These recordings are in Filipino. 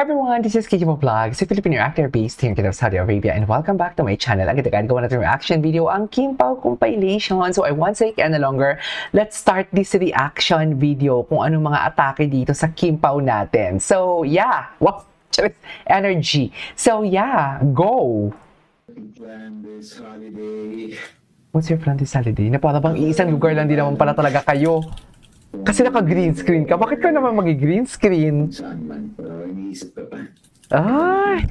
Hi everyone, this is Kiki Vlogs, a Filipino actor based here in Saudi Arabia, and welcome back to my channel. Agad-agad gawa natin reaction video ang Kim Pao compilation. So I won't say any longer, let's start this reaction video kung anong mga atake dito sa Kim Pao natin. So yeah, wow, energy. So yeah, go! Plan this holiday. What's your plan this holiday? Na para bang iisang lugar lang din naman pala talaga kayo. Kasi naka-green screen ka. Bakit ka naman mag-green screen? Saan man, pero iniisip ka pa.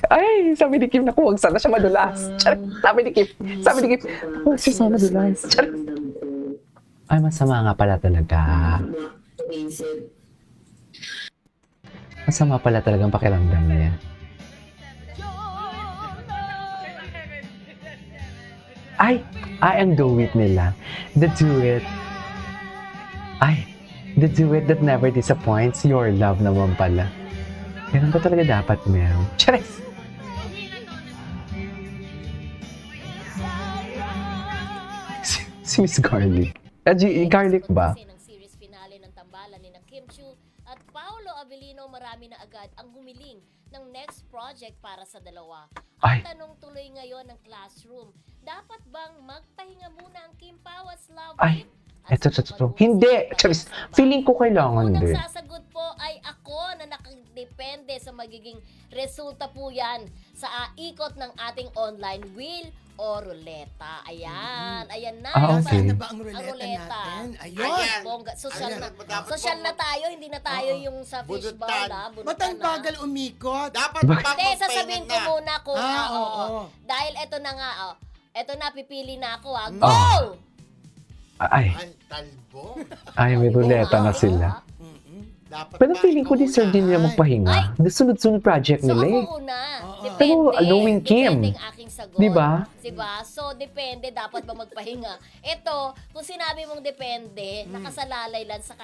Ay, sabi ni Kim na huwag sana siya madulas. Charot, sabi ni Kim, huwag siya sana madulas. Charot. Ay, masama nga pala talaga. Masama pala talagang pakiramdam niya. Ay, ang duet nila. The duet. Ay, the duet that never disappoints. Your love naman pala. Ganun ba talaga dapat, Mel? Charis! Si Miss Garlic. Garlic ba? Ng series finale ng tambalan ni Kim Chiu at Paolo Avellino, marami na agad ang humiling ng next project para sa dalawa. Ang Ay. tanong tuloy ngayon ng classroom, dapat bang magpahinga muna ang Kim Pao as love Ay, team? At eto. sa Hindi, pag-uusap Charis. sa tambalan, Feeling ko kailangan unang din. sasagot po ay ako na nakadepende sa magiging resulta po yan sa ikot ng ating online wheel o ruleta. Ayan, ayan na. Okay. Saan na ba ang ruleta, ruleta. natin? Ayun. Ayun. Bongga. Social Ayan, na. dapat Social po- na tayo, hindi na tayo yung sa Bunutan. fishbowl, ha? Bunutan Ba't ang na. bagal umikot? Dapat Bakit? Hindi, sasabihin ko muna kung oo. dahil eto na nga, eto na, pipili na ako, ha? Mm. Go! Ay, Ang talbo. may ruleta na sila. Dapat Pero feeling ko deserve din nila magpahinga. The sunod-sunod project So nila eh. ako una. Oo. Depende. Pero, knowing Kim. Depende ang aking sagot. Diba? Diba? So, depende. Dapat ba magpahinga? Ito, kung sinabi mong depende, nakasalalay lang sa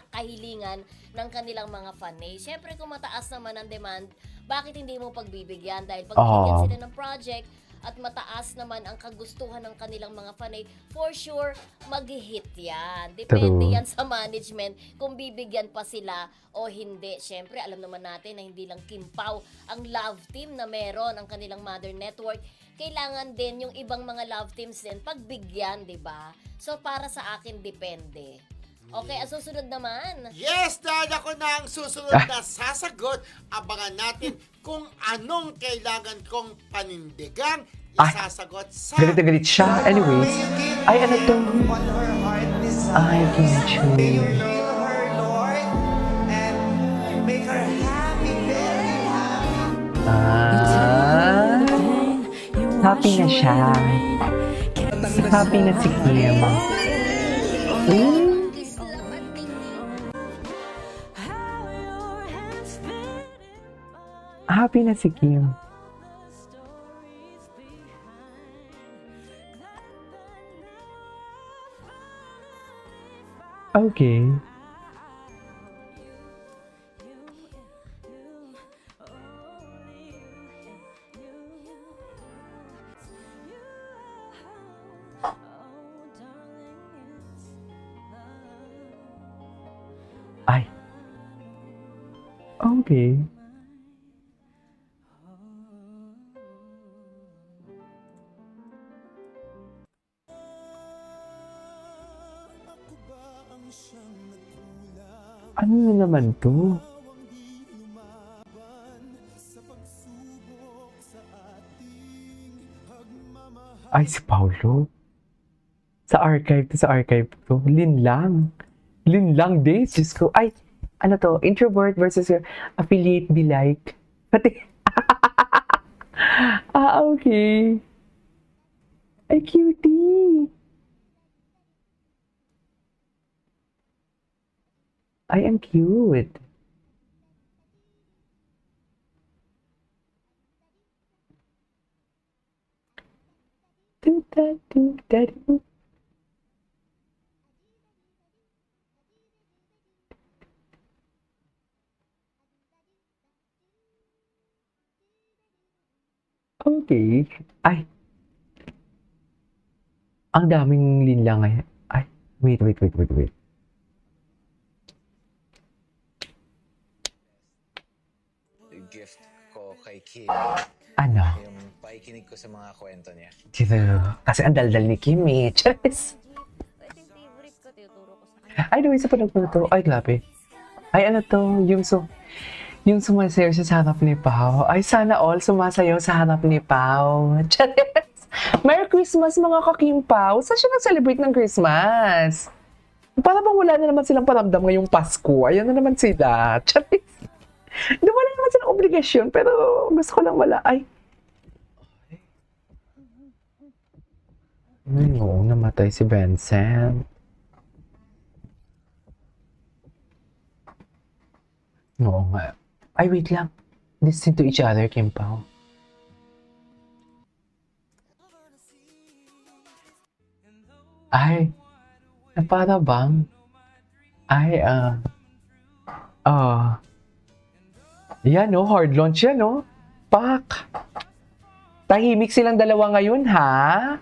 kahilingan ng kanilang mga fanay. Siyempre, kung mataas naman ang demand, bakit hindi mo pagbibigyan? Dahil pag binigyan Oo. sila ng project, at mataas naman ang kagustuhan ng kanilang mga fanay, for sure, mag-hit yan. Depende True. yan sa management kung bibigyan pa sila o hindi. Siyempre, alam naman natin na hindi lang Kim Pao ang love team na meron ang kanilang mother network. Kailangan din yung ibang mga love teams din pagbigyan, di ba? So, para sa akin, depende. Okay, ang susunod naman. Yes, dahil ako na ang susunod na sasagot. Abangan natin kung anong kailangan kong panindigan. Isasagot sa... Galit na galit siya. Anyways, ay ano to? I can choose. Happy na siya. Happy na si Kim. Happy na si Kim. Okay. Ay. Okay. Ano na naman to? Ay, si Paulo. Sa archive to. Linlang days. Diyos ko. Ay, ano to? Introvert versus affiliate be like. Pati. Okay. Ay, cutie. Ay, ang cute. Do-da-do-da-do. Okay. Ay. Ang daming linlang ngayon. Ay, wait. gift ko kay Kim, Ano? yung paikinig ko sa mga kwento niya. Dito. Kasi ang daldal ni Kim eh. Charis. Ito yung favorite ko, tinuturo ko sa kanya. Ay, no, isa pa nagpunto. Ay, grabe. Ay, ano to? Yung sumasayaw siya sa harap ni Pao. Ay, sana all sumasayaw sa harap ni Pao. Charis. Merry Christmas mga ka-Kim Pao. Saan siya nag-celebrate ng Christmas? Para bang wala na naman silang paramdam ngayong Pasko. Ayan na naman sila. Charis. Wala naman silang obligasyon, pero gusto ko lang wala. Ay. Ay, oo, namatay si Vincent. Oo nga. Ay, wait lang. Listen to each other, Kim Pao. Ay, para bang? Ay, yan no, hard launch yan no. Pak! Tahimik silang dalawa ngayon, ha?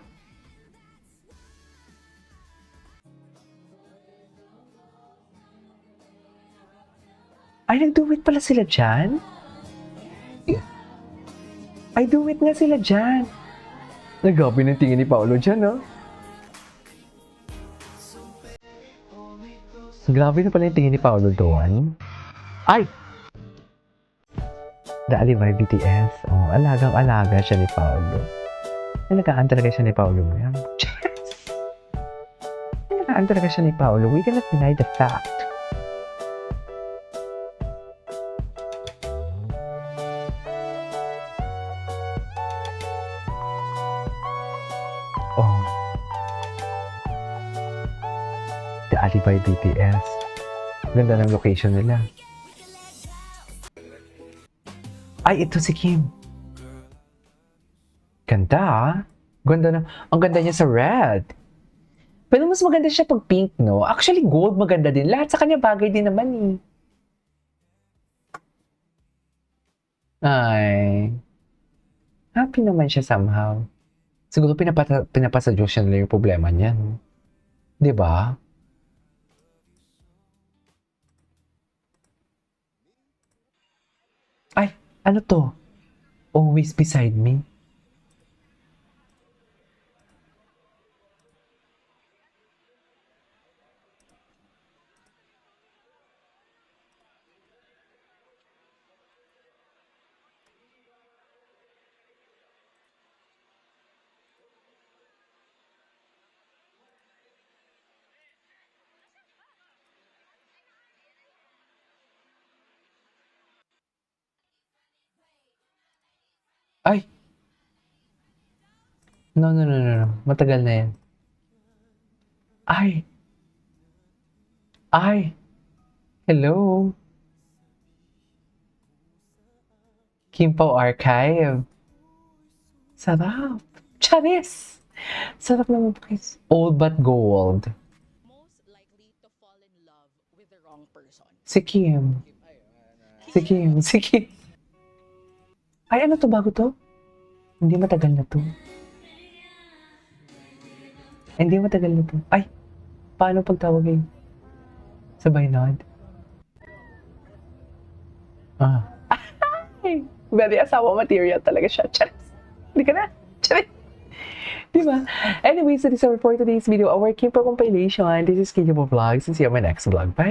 Ay, nag-do-it pala sila dyan? Ay, do-it nga sila dyan. Nagabi ng tingin ni Paolo dyan, no? Grabe na pala yung tingin ni Paolo doon. Ay! Dali by BTS. Oh, alagang-alaga siya ni Paolo. Alagaan talaga siya ni Paolo ngayon. Alagaan talaga siya ni Paolo. We cannot deny the fact. Oh. The Alibay BTS. Ganda ng location nila. Ay, ito si Kim. Ganda ah. Ganda na. Ang ganda niya sa red. Pero mas maganda siya pag pink, no? Actually, gold maganda din. Lahat sa kanya bagay din naman eh. Ay. Happy naman siya somehow. Siguro pinapasa Diyos siya nila yung problema niyan. Di ba? Ay, ano to? Always beside me. Ay! No. Matagal na yan. Ay! Ay! Hello! Kim Pao Archive. Sarap! Charis! Sarap naman po guys. Old but gold. Most likely to fall in love with the wrong person. Si Kim. Si Kim. Ay, ano to? Bago to? Hindi matagal na to. Hindi matagal na to. Ay, paano pagtawagin? Sabay nod. Ah. Ay, very asawa material talaga siya. Charis. Hindi ka na. Charis. Diba? Anyways, that is our for today's video. Our Kim Pao compilation. This is Kidimo Vlogs and see you on my next vlog. Bye!